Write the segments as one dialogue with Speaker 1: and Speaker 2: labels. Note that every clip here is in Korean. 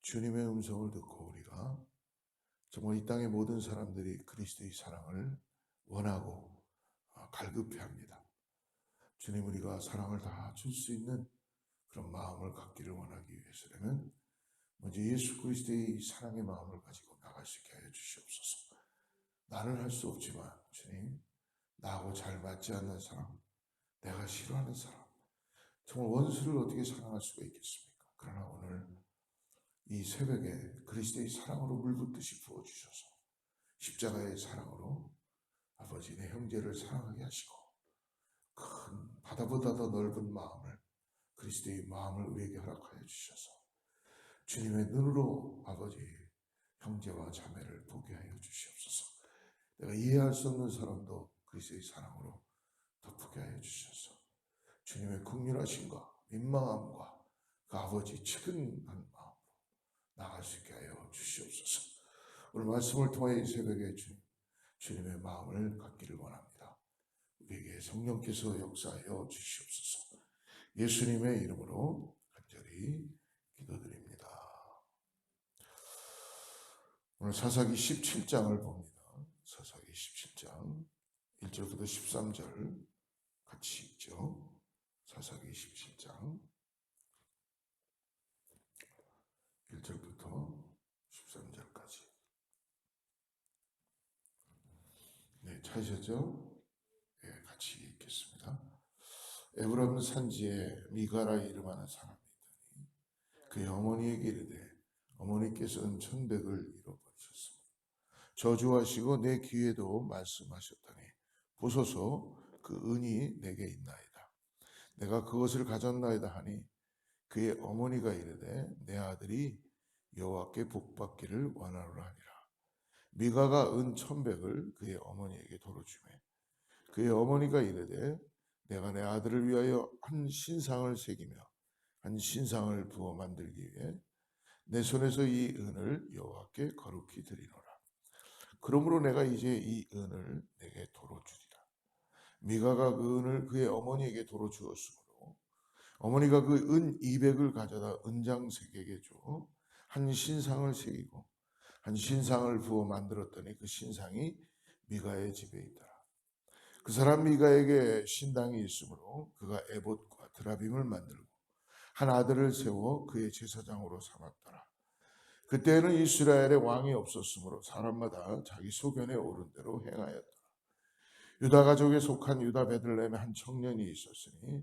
Speaker 1: 주님의 음성을 듣고 우리가 정말 이 땅의 모든 사람들이 그리스도의 사랑을 원하고 갈급해 합니다. 주님, 우리가 사랑을 다 줄 수 있는 그런 마음을 갖기를 원하기 위해서라면 먼저 예수 그리스도의 사랑의 마음을 가지고 나갈 수 있게 하여 주시옵소서. 나는 할 수 없지만 주님, 나하고 잘 맞지 않는 사람, 내가 싫어하는 사람, 정말 원수를 어떻게 사랑할 수가 있겠습니까? 그러나 오늘 이 새벽에 그리스도의 사랑으로 물붓듯이 부어주셔서 십자가의 사랑으로 아버지 내 형제를 사랑하게 하시고 큰 바다보다 더 넓은 마음을, 그리스도의 마음을 우리에게 허락하여 주셔서 주님의 눈으로 아버지 형제와 자매를 보게 하여 주시옵소서. 내가 이해할 수 없는 사람도 그리스도의 사랑으로 덮게 하여 주셔서 주님의 긍휼하심과 민망함과 그 아버지 측은한 마음으로 나갈 수 있게 하여 주시옵소서. 오늘 말씀을 통해 이 새벽에 주님의 마음을 갖기를 원합니다. 우리에게 성령께서 역사하여 주시옵소서. 예수님의 이름으로 간절히 기도드립니다. 오늘 사사기 17장을 봅니다. 사사기 17장 1절부터 13절 같이 읽죠. 사사기 17장 1절부터 13절까지. 네, 찾으셨죠? 네, 같이 읽겠습니다. 에브라임 산지에 미가라 이름하는 사람이 있더니 그의 어머니에게 이르되 어머니께서는 천백을 잃어버리셨습니다. 저주하시고 내 귀에도 말씀하셨더니 보소서 그 은이 내게 있나이다. 내가 그것을 가졌나이다 하니 그의 어머니가 이르되 내 아들이 여호와께 복받기를 원하노라 하니라. 미가가 은 1,100을 그의 어머니에게 도로 주매 그의 어머니가 이르되 내가 내 아들을 위하여 한 신상을 새기며 한 신상을 부어 만들기 위해 내 손에서 이 은을 여호와께 거룩히 드리노라. 그러므로 내가 이제 이 은을 내게 도로 주리라. 미가가 그 은을 그의 어머니에게 도로 주었으므로 어머니가 그 은 200을 가져다 은장색에게 줘 한 신상을 새기고 한 신상을 부어 만들었더니 그 신상이 미가의 집에 있더라. 그 사람 미가에게 신당이 있으므로 그가 에봇과 드라빔을 만들고 한 아들을 세워 그의 제사장으로 삼았더라. 그때는 이스라엘에 왕이 없었으므로 사람마다 자기 소견에 오른 대로 행하였더라. 유다 가족에 속한 유다 베들레헴에 한 청년이 있었으니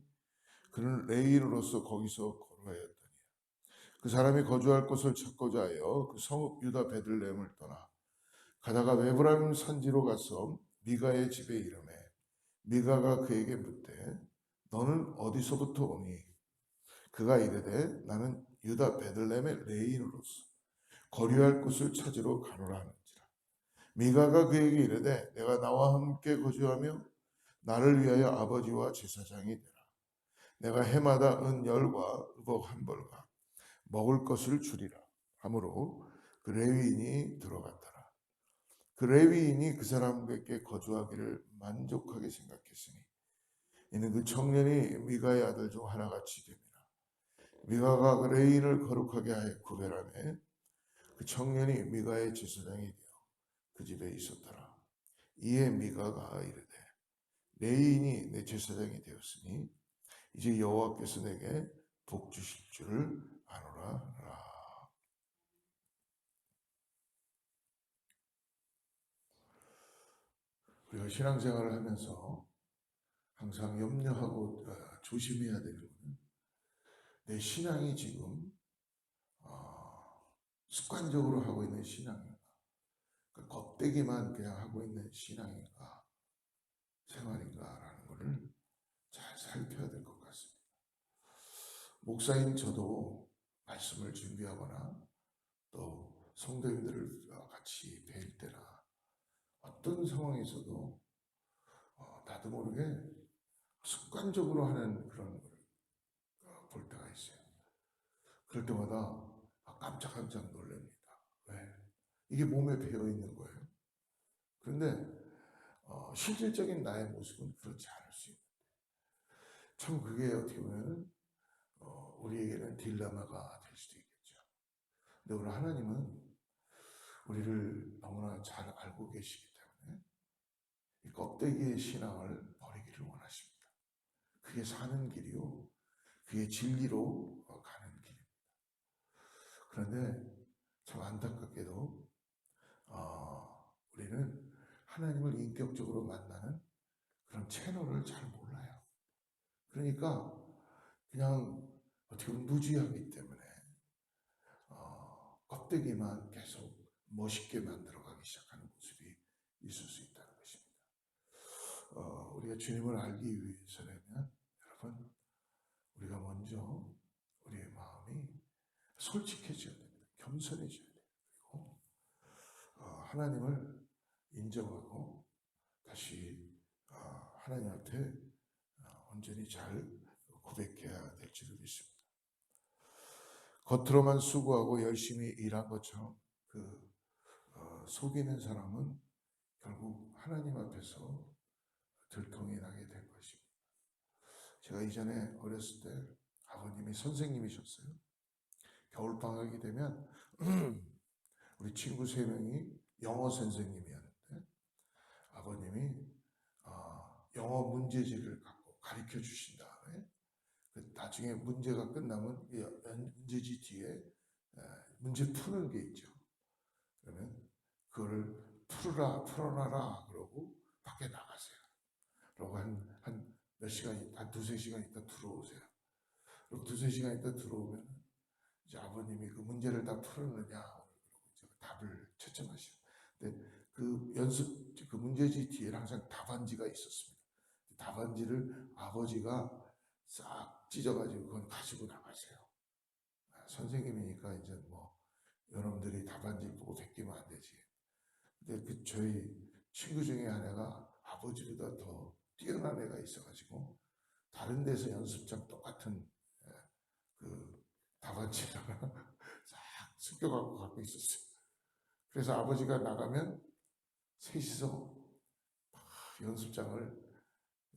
Speaker 1: 그는 레위인으로서 거기서 거류하였더니 그 사람이 거주할 곳을 찾고자 하여 그 성읍 유다 베들레헴을 떠나 가다가 에브라임 산지로 가서 미가의 집에 이르매 미가가 그에게 묻되 너는 어디서부터 오니? 그가 이르되 나는 유다 베들레헴의 레인으로서 거류할 곳을 찾으러 가노라 하는지라. 미가가 그에게 이르되 내가 나와 함께 거주하며 나를 위하여 아버지와 제사장이 되라. 내가 해마다 은 10과 의복 1벌과 먹을 것을 주리라 하므로 그 레위인이 들어갔더라. 그 레위인이 그 사람에게 거주하기를 만족하게 생각했으니 이는 그 청년이 미가의 아들 중 하나같이 됨이라. 미가가 그 레위인을 거룩하게 하여 구별하매 그 청년이 미가의 제사장이 되어 그 집에 있었더라. 이에 미가가 이르되 레위인이 내 제사장이 되었으니 이제 여호와께서 내게 복 주실 줄을 아노라. 우리가 신앙생활을 하면서 항상 염려하고 조심해야 되는 것은 내 신앙이 지금 습관적으로 하고 있는 신앙인가, 그러니까 겉대기만 그냥 하고 있는 신앙인가, 생활인가라는 것을 잘 살펴야 될 것 같습니다. 목사인 저도 말씀을 준비하거나 또 성도님들을 같이 뵐 때나 어떤 상황에서도 나도 모르게 습관적으로 하는 그런 걸 볼 때가 있어요. 그럴 때마다 깜짝깜짝 놀랍니다. 왜? 이게 몸에 배어 있는 거예요. 그런데 실질적인 나의 모습은 그렇지 않을 수 있는데 참 그게 어떻게 보면 우리에게는 딜레마가 될 수도 있겠죠. 근데 오늘 하나님은 우리를 너무나 잘 알고 계시기 때문에 이 껍데기의 신앙을 버리기를 원하십니다. 그게 사는 길이요, 그게 진리로 가는 길입니다. 그런데 참 안타깝게도 우리는 하나님을 인격적으로 만나는 그런 채널을 잘 몰라요. 그러니까 그냥 어떻게 보면 무지하기 때문에 껍데기만 계속 멋있게 만들어가기 시작하는 모습이 있을 수 있다는 것입니다. 우리가 주님을 알기 위해서라면 여러분, 우리가 먼저 우리의 마음이 솔직해져야 됩니다. 겸손해져야 돼요. 그리고 하나님을 인정하고 다시 하나님 앞에 온전히 잘 고백해야 될 줄을 믿습니다. 겉으로만 수고하고 열심히 일한 것처럼 속이는 사람은 결국 하나님 앞에서 들통이 나게 될 것입니다. 제가 이전에 어렸을 때 아버님이 선생님이셨어요. 겨울방학이 되면 우리 친구 3명이 영어 선생님이었는데 아버님이 영어 문제지를 갖고 가르쳐 주신 다음에 나중에 문제가 끝나면 문제지 뒤에 문제 푸는 게 있죠. 그러면 그거를 풀어놔라 그러고 밖에 나가세요. 그러고 한 몇 시간, 한 2-3시간 있다 들어오세요. 그리고 2-3시간 있다 들어오면 이제 아버님이 그 문제를 다 풀었느냐 그러고 이제 답을 채점하시고. 근데 그 문제지 뒤에 항상 답안지가 있었습니다. 답안지를 아버지가 싹 찢어가지고 그건 가지고 나가세요. 선생님이니까 이제 뭐 여러분들이 답안지 보고 베끼면 안 되지. 근데 저희 친구 중에 하나가 아버지보다 더 뛰어난 애가 있어가지고 다른 데서 연습장 똑같은 그 답안지를 싹 숨겨갖고 있었어요. 그래서 아버지가 나가면 셋이서 연습장을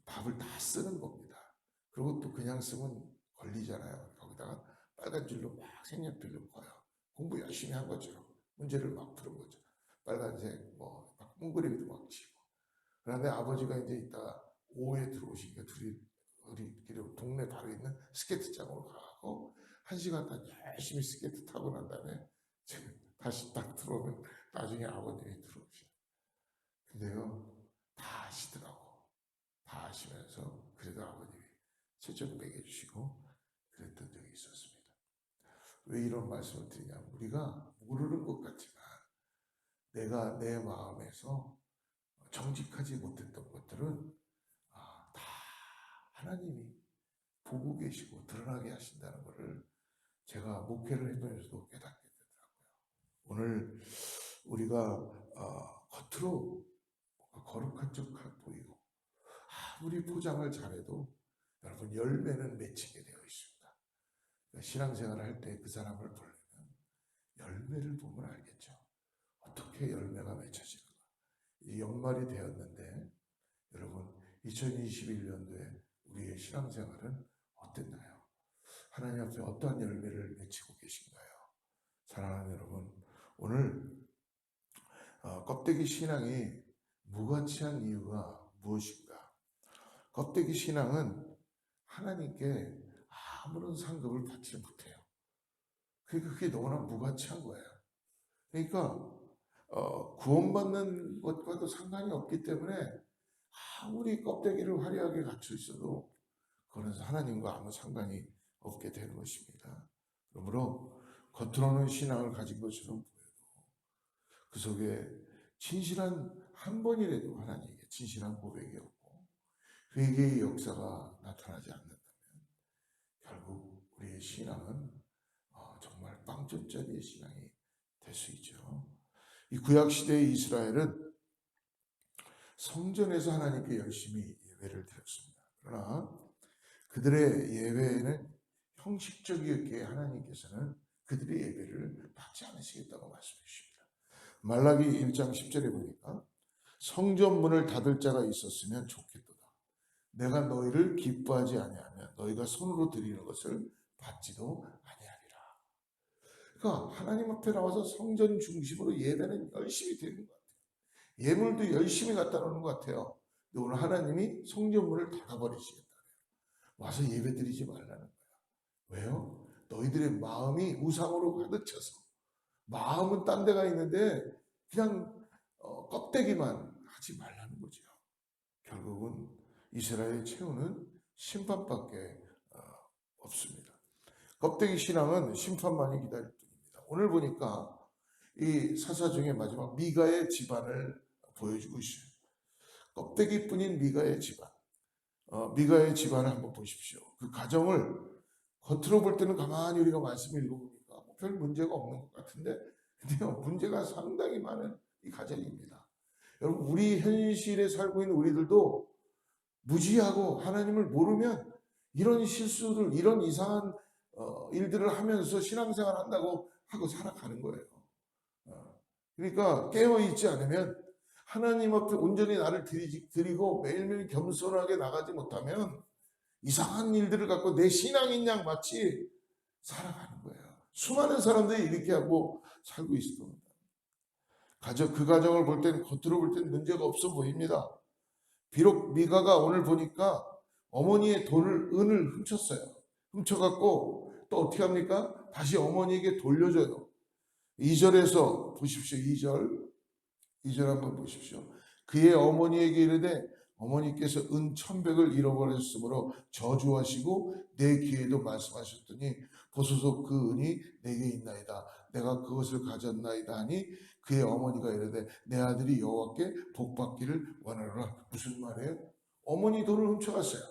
Speaker 1: 답을 다 쓰는 겁니다. 그리고 또 그냥 쓰면 걸리잖아요. 거기다가 빨간 줄로 막 색연필로 커요. 공부 열심히 한 것처럼 문제를 막 푸는 거죠. 빨간색 막 동그라미도 막 치고. 그런데 아버지가 이제 이따가 오후에 들어오시니까 우리 동네 바로 있는 스케이트장으로 가고 1시간 딱 열심히 스케이트 타고 난 다음에 다시 딱 들어오면 나중에 아버님이 들어오시죠. 근데요, 다 아시더라고. 다 아시면서 그래도 아버님이 채점 매겨주시고 그랬던 적이 있었습니다. 왜 이런 말씀을 드리냐면 우리가 모르는 것 같지만 내가 내 마음에서 정직하지 못했던 것들은 다 하나님이 보고 계시고 드러나게 하신다는 것을 제가 목회를 해보면서도 깨닫게 되더라고요. 오늘 우리가 겉으로 거룩한 척 보이고 아무리 포장을 잘해도 여러분 열매는 맺히게 되어 있습니다. 그러니까 신앙생활을 할 때 그 사람을 보려면 열매를 보면 알겠죠. 어떻게 열매가 맺혀지는가. 이제 연말이 되었는데 여러분 2021년도에 우리의 신앙생활은 어땠나요? 하나님 앞에 어떠한 열매를 맺히고 계신가요? 사랑하는 여러분, 오늘 껍데기 신앙이 무가치한 이유가 무엇인가? 껍데기 신앙은 하나님께 아무런 상급을 받지 못해요. 그러니까 그게 너무나 무가치한 거예요. 그러니까 구원받는 것과도 상관이 없기 때문에 아무리 껍데기를 화려하게 갖춰 있어도 그거는 하나님과 아무 상관이 없게 되는 것입니다. 그러므로 겉으로는 신앙을 가진 것처럼 보여도 그 속에 진실한 한 번이라도 하나님에게 진실한 고백이 없고 회개의 역사가 나타나지 않는다면 결국 우리의 신앙은 정말 빵점짜리의 신앙이 될 수 있죠. 이 구약시대의 이스라엘은 성전에서 하나님께 열심히 예배를 드렸습니다. 그러나 그들의 예배는 형식적이었기에 하나님께서는 그들의 예배를 받지 않으시겠다고 말씀해 주십니다. 말라기 1장 10절에 보니까 성전 문을 닫을 자가 있었으면 좋겠도다. 내가 너희를 기뻐하지 아니하면 너희가 손으로 드리는 것을 받지도 아니하리라. 그러니까 하나님 앞에 나와서 성전 중심으로 예배는 열심히 드리는 것 같아요. 예물도 열심히 갖다 놓는 것 같아요. 근데 오늘 하나님이 성전문을 닫아버리시겠다. 와서 예배 드리지 말라는 거야. 왜요? 너희들의 마음이 우상으로 가득 차서 마음은 딴 데가 있는데 그냥 껍데기만 하지 말라는 거죠. 결국은 이스라엘 최후는 심판밖에 없습니다. 껍데기 신앙은 심판만이 기다릴 뿐입니다. 오늘 보니까 이 사사 중에 마지막 미가의 집안을 보여주고 있어요. 껍데기뿐인 미가의 집안. 미가의 집안을 한번 보십시오. 그 가정을 겉으로 볼 때는 가만히 우리가 말씀을 읽어보니까 별 문제가 없는 것 같은데, 근데요, 문제가 상당히 많은 이 가정입니다. 여러분, 우리 현실에 살고 있는 우리들도 무지하고 하나님을 모르면 이런 실수들, 이런 이상한 일들을 하면서 신앙생활 한다고 하고 살아가는 거예요. 그러니까 깨어있지 않으면 하나님 앞에 온전히 나를 드리고 매일매일 겸손하게 나가지 못하면 이상한 일들을 갖고 내 신앙인 양 마치 살아가는 거예요. 수많은 사람들이 이렇게 하고 살고 있습니다. 그 가정을 볼 때는 겉으로 볼 때는 문제가 없어 보입니다. 비록 미가가 오늘 보니까 어머니의 은을 훔쳤어요. 훔쳐갖고 또 어떻게 합니까? 다시 어머니에게 돌려줘요. 2절에서 보십시오. 2절 한번 보십시오. 그의 어머니에게 이르되 어머니께서 은 1,100을 잃어버렸으므로 저주하시고 내 귀에도 말씀하셨더니 보소서 그 은이 내게 있나이다. 내가 그것을 가졌나이다 하니 그의 어머니가 이르되 내 아들이 여호와께 복받기를 원하노라. 무슨 말이에요? 어머니 돈을 훔쳐갔어요.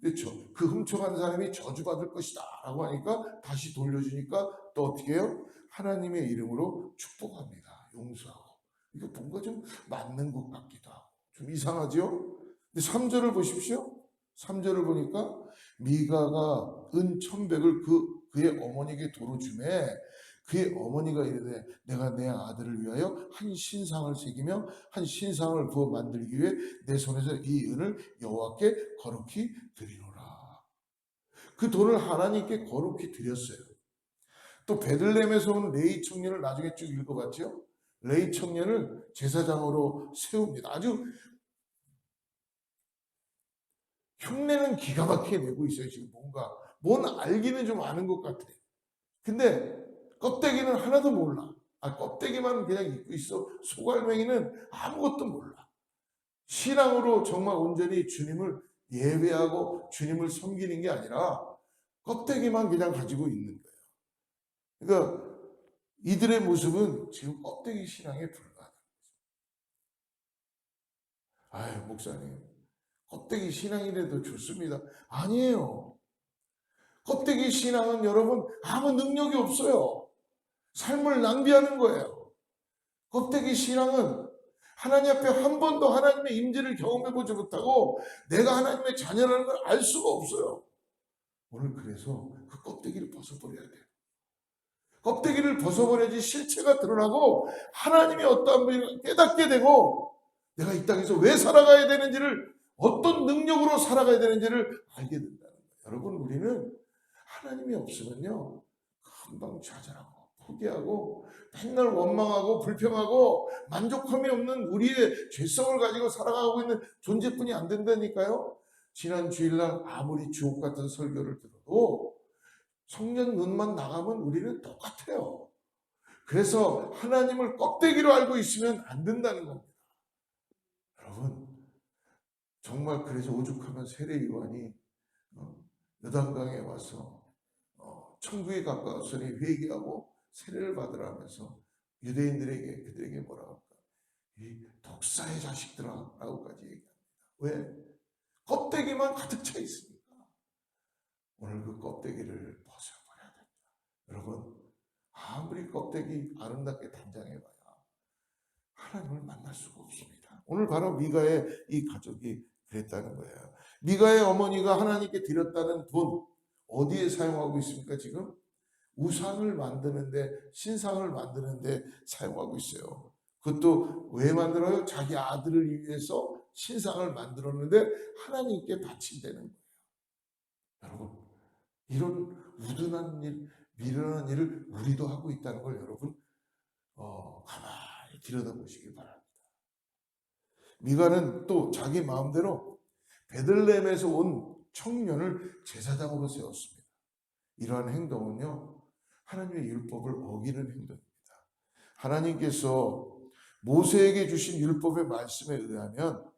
Speaker 1: 근데 그 훔쳐간 사람이 저주받을 것이다 라고 하니까 다시 돌려주니까 또 어떻게 해요? 하나님의 이름으로 축복합니다. 용서하고. 이거 뭔가 좀 맞는 것 같기도 하고 좀 이상하죠? 근데 3절을 보십시오. 3절을 보니까 미가가 은 1,100을 그의 어머니에게 도로 주매 그의 어머니가 이르되 내가 내 아들을 위하여 한 신상을 새기며 한 신상을 부어 만들기 위해 내 손에서 이 은을 여호와께 거룩히 드리노라. 그 돈을 하나님께 거룩히 드렸어요. 또 베들레헴에서 온 레위 청년을 나중에 쭉 읽어봤죠. 레위 청년을 제사장으로 세웁니다. 아주 흉내는 기가 막히게 내고 있어요. 지금 뭔 알기는 좀 아는 것 같아. 근데 껍데기는 하나도 몰라. 껍데기만 그냥 입고 있어. 속알맹이는 아무것도 몰라. 신앙으로 정말 온전히 주님을 예배하고 주님을 섬기는 게 아니라 껍데기만 그냥 가지고 있는 거예요. 그러니까 이들의 모습은 지금 껍데기 신앙에 불과하다. 아유, 목사님, 껍데기 신앙이라도 좋습니다. 아니에요. 껍데기 신앙은 여러분 아무 능력이 없어요. 삶을 낭비하는 거예요. 껍데기 신앙은 하나님 앞에 한 번도 하나님의 임재를 경험해보지 못하고 내가 하나님의 자녀라는 걸 알 수가 없어요. 오늘 그래서 그 껍데기를 벗어버려야 돼요. 껍데기를 벗어버려야지 실체가 드러나고 하나님이 어떠한 분인가 깨닫게 되고 내가 이 땅에서 왜 살아가야 되는지를 어떤 능력으로 살아가야 되는지를 알게 된다는 거예요. 여러분, 우리는 하나님이 없으면요 금방 좌절하고 포기하고 맨날 원망하고 불평하고 만족함이 없는 우리의 죄성을 가지고 살아가고 있는 존재뿐이 안 된다니까요. 지난 주일날 아무리 주옥 같은 설교를 들어도 성령 눈만 나가면 우리는 똑같아요. 그래서 하나님을 껍데기로 알고 있으면 안 된다는 겁니다. 여러분, 정말 그래서 오죽하면 세례 요한이 요단강에 와서 천국에 가까웠으니 회개하고 세례를 받으라면서 유대인들에게 그들에게 뭐라고 할까? 이 독사의 자식들아 라고까지 얘기합니다. 왜? 껍데기만 가득 차 있으니까. 오늘 그 껍데기를 벗어버려야 됩니다. 여러분, 아무리 껍데기 아름답게 단장해봐야 하나님을 만날 수가 없습니다. 오늘 바로 미가의 이 가족이 그랬다는 거예요. 미가의 어머니가 하나님께 드렸다는 돈 어디에 사용하고 있습니까? 지금 우상을 만드는데, 신상을 만드는데 사용하고 있어요. 그것도 왜 만들어요? 자기 아들을 위해서 신상을 만들었는데 하나님께 바친다는 거예요. 여러분, 이런 우둔한 일, 미련한 일을 우리도 하고 있다는 걸 여러분 가만히 들여다보시기 바랍니다. 미가는 또 자기 마음대로 베들레헴에서 온 청년을 제사장으로 세웠습니다. 이러한 행동은요, 하나님의 율법을 어기는 행동입니다. 하나님께서 모세에게 주신 율법의 말씀에 의하면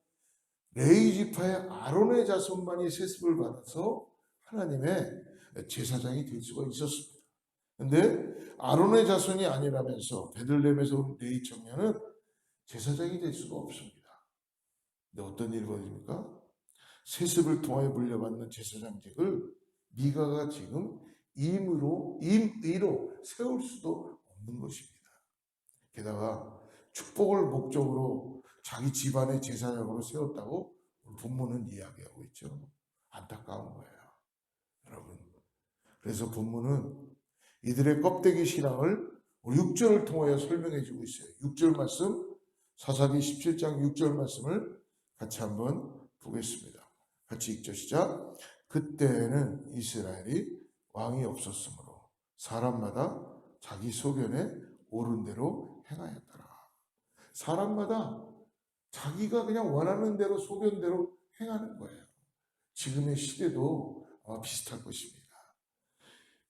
Speaker 1: 레위 지파의 아론의 자손만이 세습을 받아서 하나님의 제사장이 될 수가 있었습니다. 근데 아론의 자손이 아니라면서 베들레헴에서 온 레위 청년은 제사장이 될 수가 없습니다. 근데 어떤 일이 벌어집니까? 세습을 통하여 물려받는 제사장직을 미가가 지금 임의로 세울 수도 없는 것입니다. 게다가 축복을 목적으로 자기 집안의 제사장으로 세웠다고 본문은 이야기하고 있죠. 안타까운 거예요, 여러분. 그래서 본문은 이들의 껍데기 신앙을 6절을 통하여 설명해 주고 있어요. 6절 말씀, 사사기 17장 6절 말씀을 같이 한번 보겠습니다. 같이 읽죠. 시작. 그때는 이스라엘이 왕이 없었으므로 사람마다 자기 소견에 옳은 대로 행하였더라. 사람마다 자기가 그냥 원하는 대로 소견대로 행하는 거예요. 지금의 시대도 비슷할 것입니다.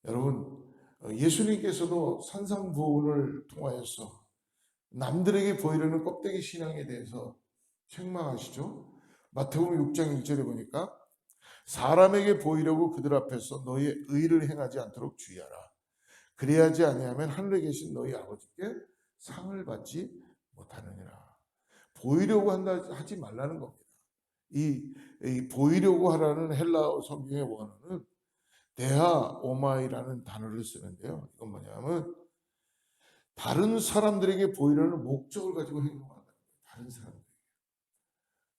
Speaker 1: 여러분, 예수님께서도 산상부원을 통하여서 남들에게 보이려는 껍데기 신앙에 대해서 책망하시죠. 마태복음 6장 1절에 보니까 사람에게 보이려고 그들 앞에서 너희의 의를 행하지 않도록 주의하라. 그래야지 아니하면 하늘에 계신 너희 아버지께 상을 받지 못하느니라. 보이려고 하지 말라는 겁니다. 이 보이려고 하라는 헬라어 성경의 원어는 데하 오마이라는 단어를 쓰는데요. 이건 뭐냐면 다른 사람들에게 보이려는 목적을 가지고 행동한다는 거예요. 다른 사람들.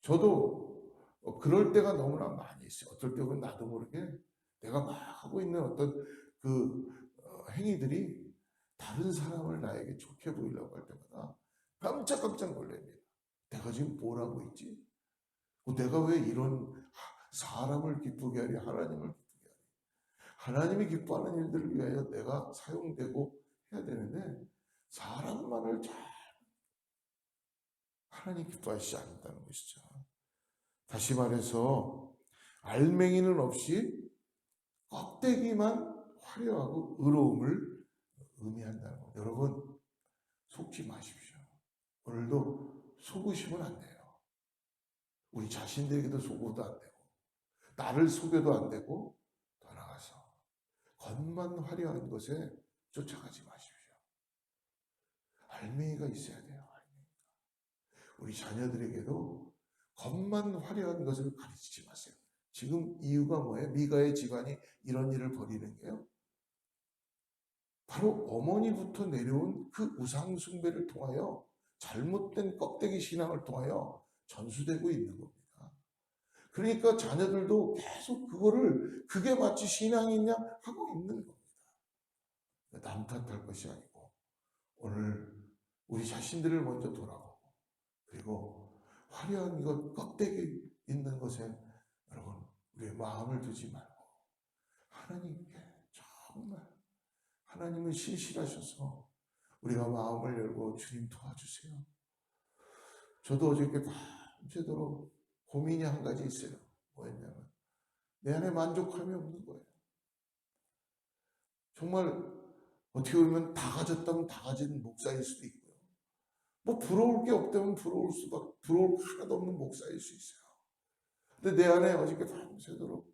Speaker 1: 저도 그럴 때가 너무나 많이 있어요. 어떨 때는 나도 모르게 내가 막 하고 있는 어떤 행위들이 다른 사람을 나에게 좋게 보이려고 할 때마다 깜짝깜짝 놀랍니다. 내가 지금 뭘 하고 있지? 내가 왜 이런 사람을 기쁘게 하리, 하나님을 기쁘게 하리? 하나님이 기뻐하는 일들을 위하여 내가 사용되고 해야 되는데 사람만을 잘 하나님 기뻐하시지 않는다는 것이죠. 다시 말해서 알맹이는 없이 껍데기만 화려하고 의로움을 의미한다는 것. 여러분 속지 마십시오. 오늘도 속으시면 안 돼요. 우리 자신들에게도 속어도 안 되고 나를 속여도 안 되고 더 나아가서 겉만 화려한 것에 쫓아가지 마십시오. 알맹이가 있어야 돼요. 우리 자녀들에게도 겉만 화려한 것을 가르치지 마세요. 지금 이유가 뭐예요? 미가의 집안이 이런 일을 벌이는 게요. 바로 어머니부터 내려온 그 우상 숭배를 통하여 잘못된 껍데기 신앙을 통하여 전수되고 있는 겁니다. 그러니까 자녀들도 계속 그게 마치 신앙이냐 하고 있는 겁니다. 남 탓할 것이 아니고 오늘 우리 자신들을 먼저 돌아보고 그리고 화려한 것 껍데기 있는 것에 여러분 우리의 마음을 두지 말고 하나님께 정말 하나님은 신실하셔서 우리가 마음을 열고 주님 도와주세요. 저도 어저께 밤새도록 고민이 한 가지 있어요. 뭐였냐면 내 안에 만족함이 없는 거예요. 정말 어떻게 보면 다 가졌다면 다 가진 목사일 수도 있고요. 뭐 부러울 게 없다면 부러울 게 하나도 없는 목사일 수 있어요. 근데 내 안에 어저께 밤새도록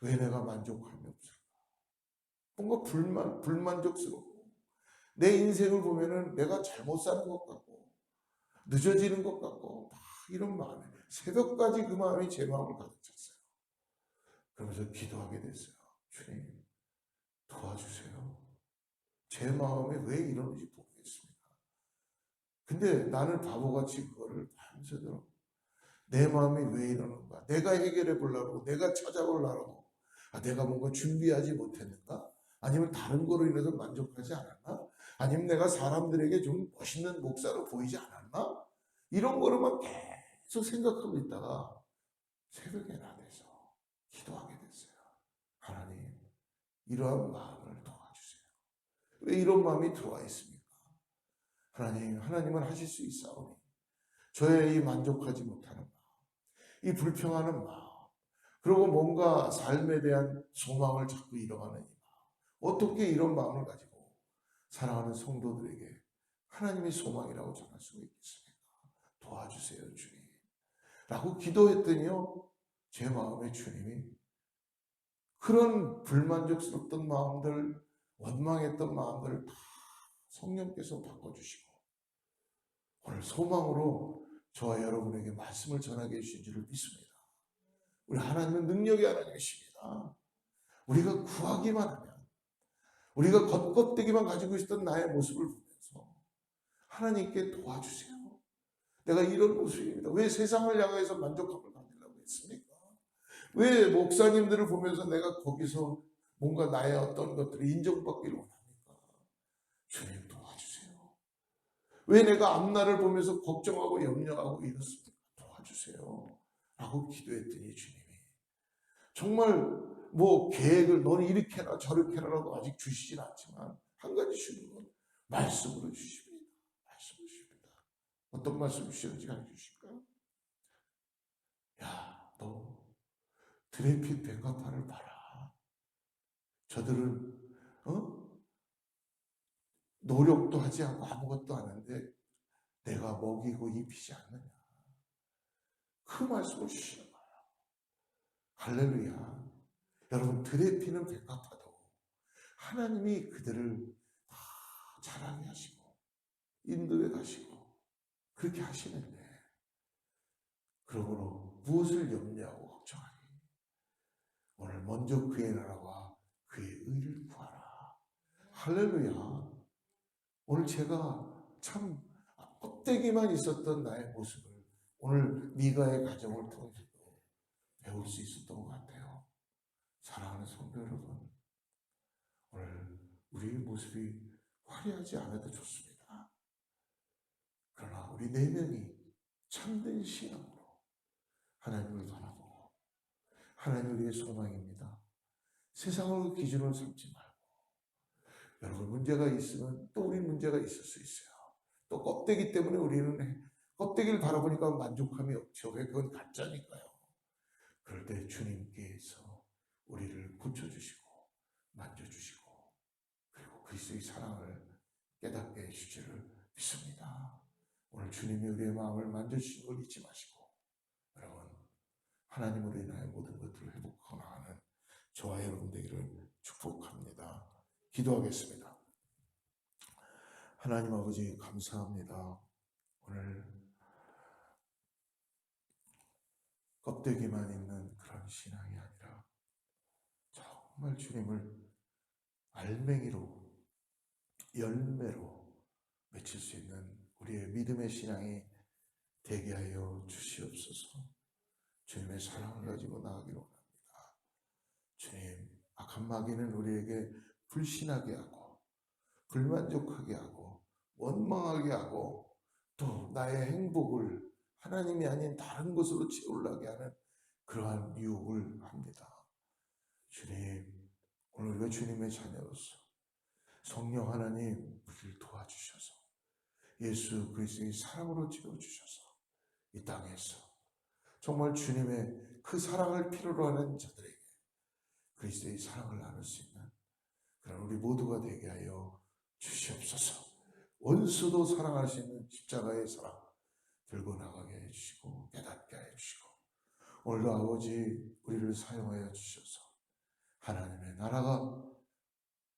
Speaker 1: 왜 내가 만족함이 없을까? 뭔가 불만족스럽고 내 인생을 보면은 내가 잘못 사는 것 같고 늦어지는 것 같고 막 이런 마음에 새벽까지 그 마음이 제 마음을 가득 찼어요. 그러면서 기도하게 됐어요. 주님 도와주세요. 제 마음에 왜 이러는지 모르겠습니다. 근데 나는 바보같이 그거를 밤새도록 내 마음이 왜 이러는가? 내가 해결해 보려고, 내가 찾아보려고, 내가 뭔가 준비하지 못했는가? 아니면 다른 거로 인해서 만족하지 않았나? 아니면 내가 사람들에게 좀 멋있는 목사로 보이지 않았나? 이런 거로만 계속 생각하고 있다가 새벽에 나돼서 기도하게 됐어요. 하나님, 이러한 마음을 도와주세요. 왜 이런 마음이 들어와 있습니까? 하나님은 하실 수 있사오니 저의 이 만족하지 못하는 마음, 이 불평하는 마음, 그리고 뭔가 삶에 대한 소망을 자꾸 잃어가는 이 마음, 어떻게 이런 마음을 가지고 사랑하는 성도들에게 하나님의 소망이라고 전할 수 있겠습니까? 도와주세요, 주님. 라고 기도했더니요, 제 마음에 주님이 그런 불만족스럽던 마음들, 원망했던 마음들을 다 성령께서 바꿔주시고 오늘 소망으로 저와 여러분에게 말씀을 전하게 해주신 줄을 믿습니다. 우리 하나님은 능력의 하나님이십니다. 우리가 구하기만 하면, 우리가 겉껍데기만 가지고 있었던 나의 모습을 보면서 하나님께 도와주세요. 내가 이런 모습입니다. 왜 세상을 향해서 만족감을 가지려고 했습니까? 왜 목사님들을 보면서 내가 거기서 뭔가 나의 어떤 것들이 인정받기를 원합니까? 주님 도와주세요. 왜 내가 앞날을 보면서 걱정하고 염려하고 이렇습니까? 도와주세요. 라고 기도했더니 주님이 정말 뭐 계획을 너는 이렇게 해라 저렇게 해라라고 아직 주시진 않지만 한 가지 주는 건 말씀으로 주십니다. 말씀으로 주십니다. 어떤 말씀 주시는지 가르쳐 주실까요? 야, 너 드레핏 백과파를 봐라. 저들은 노력도 하지 않고 아무것도 안 하는데 내가 먹이고 입히지 않느냐. 그 말씀을 주시는 거예요. 할렐루야. 여러분 드레피는 백합화도 하나님이 그들을 다 자라게 하시고 인도에 가시고 그렇게 하시는데 그러므로 무엇을 염려하고 걱정하니 오늘 먼저 그의 나라와 그의 의를 구하라. 할렐루야. 오늘 제가 참 껍데기만 있었던 나의 모습을 오늘 미가의 가정을 통해서도 배울 수 있었던 것 같아요. 사랑하는 성도 여러분, 오늘 우리의 모습이 화려하지 않아도 좋습니다. 그러나 우리 내면이 참된 신앙으로 하나님을 바라보고 하나님 우리의 소망입니다. 세상을 기준으로 삼지 말고 여러분 문제가 있으면 또 우리 문제가 있을 수 있어요. 또 껍데기 때문에 우리는 껍데기를 바라보니까 만족함이 없죠. 왜 그건 가짜니까요. 그럴 때 주님께서 우리를 고쳐주시고 만져주시고 그리고 그리스도의 사랑을 깨닫게 해주실 줄을 믿습니다. 오늘 주님이 우리의 마음을 만져주신 걸 잊지 마시고 여러분 하나님으로 인하여 모든 것들을 회복하고 나가는 저와 여러분 되기를 축복합니다. 기도하겠습니다. 하나님 아버지 감사합니다. 오늘 껍데기만 있는 그런 신앙이 아니라 정말 주님을 알맹이로 열매로 맺힐 수 있는 우리의 믿음의 신앙이 되게 하여 주시옵소서. 주님의 사랑을 가지고 나가기를 원합니다. 주님, 악한 마귀는 우리에게 불신하게 하고 불만족하게 하고 원망하게 하고 또 나의 행복을 하나님이 아닌 다른 것으로 채우려게 하는 그러한 유혹을 합니다. 주님, 오늘 우리가 주님의 자녀로서 성령 하나님 우리를 도와주셔서 예수 그리스도의 사랑으로 채워주셔서 이 땅에서 정말 주님의 그 사랑을 필요로 하는 자들에게 그리스도의 사랑을 나눌 수 있는 그런 우리 모두가 되게 하여 주시옵소서. 원수도 사랑할 수 있는 십자가의 사랑 들고 나가게 해주시고 깨닫게 해주시고 오늘도 아버지 우리를 사용하여 주셔서 하나님의 나라가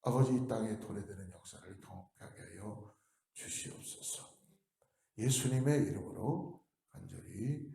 Speaker 1: 아버지 이 땅에 도래되는 역사를 경험하게 하여 주시옵소서. 예수님의 이름으로 간절히